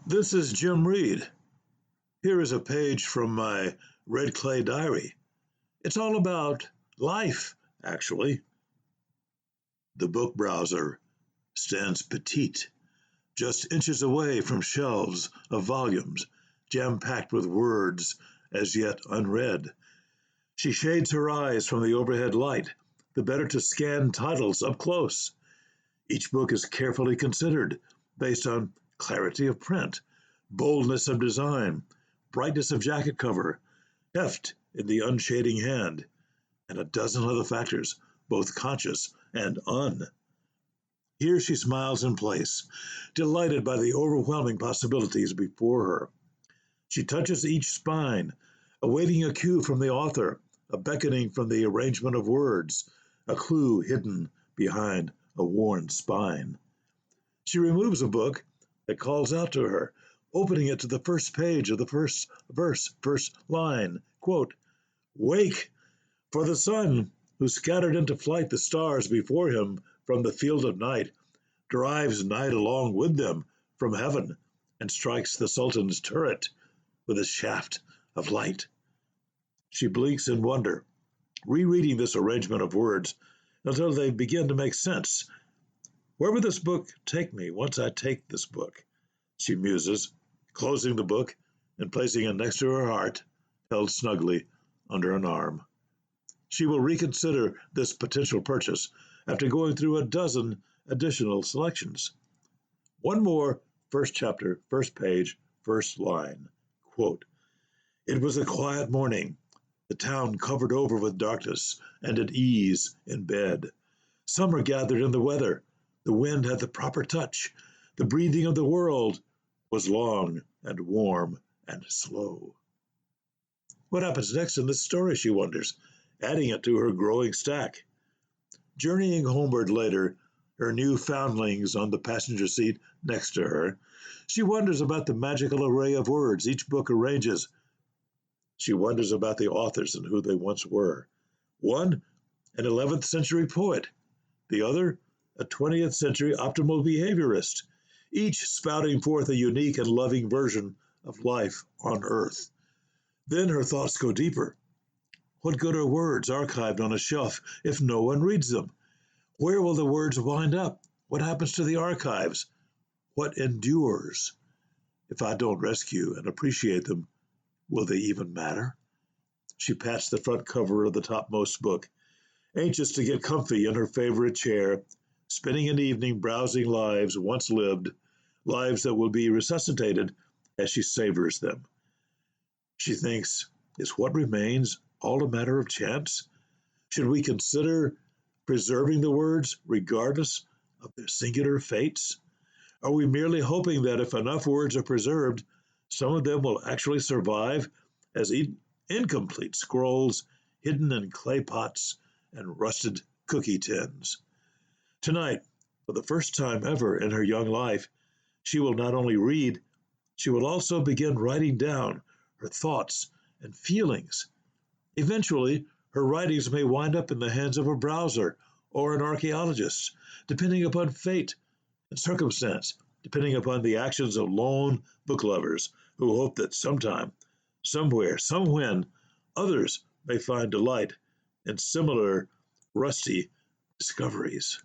This is Jim Reed. Here is a page from my red clay diary. It's all about life, actually. The book browser stands petite, just inches away from shelves of volumes, jam-packed with words as yet unread. She shades her eyes from the overhead light, the better to scan titles up close. Each book is carefully considered, based on clarity of print, boldness of design, brightness of jacket cover, heft in the unshading hand, and a dozen other factors, both conscious and un. Here she smiles in place, delighted by the overwhelming possibilities before her. She touches each spine, awaiting a cue from the author, a beckoning from the arrangement of words, a clue hidden behind a worn spine. She removes a book that calls out to her, opening it to the first page of the first verse, first line. Quote, "Wake, for the sun, who scattered into flight the stars before him from the field of night, drives night along with them from heaven and strikes the Sultan's turret with a shaft of light." She blinks in wonder, rereading this arrangement of words until they begin to make sense. Where will this book take me once I take this book? She muses, closing the book and placing it next to her heart, held snugly under an arm. She will reconsider this potential purchase after going through a dozen additional selections. One more, first chapter, first page, first line. Quote, "It was a quiet morning, the town covered over with darkness and at ease in bed. Summer gathered in the weather. The wind had the proper touch. The breathing of the world was long and warm and slow." What happens next in this story, she wonders, adding it to her growing stack. Journeying homeward later, her new foundlings on the passenger seat next to her, she wonders about the magical array of words each book arranges. She wonders about the authors and who they once were. One, an 11th century poet. The other, a 20th century optimal behaviorist, each spouting forth a unique and loving version of life on Earth. Then her thoughts go deeper. What good are words archived on a shelf if no one reads them? Where will the words wind up? What happens to the archives? What endures? If I don't rescue and appreciate them, will they even matter? She pats the front cover of the topmost book, anxious to get comfy in her favorite chair, spending an evening browsing lives once lived, lives that will be resuscitated as she savors them. She thinks, is what remains all a matter of chance? Should we consider preserving the words regardless of their singular fates? Are we merely hoping that if enough words are preserved, some of them will actually survive as incomplete scrolls hidden in clay pots and rusted cookie tins? Tonight, for the first time ever in her young life, she will not only read, she will also begin writing down her thoughts and feelings. Eventually, her writings may wind up in the hands of a browser or an archaeologist, depending upon fate and circumstance, depending upon the actions of lone book lovers who hope that sometime, somewhere, somewhen, others may find delight in similar rusty discoveries.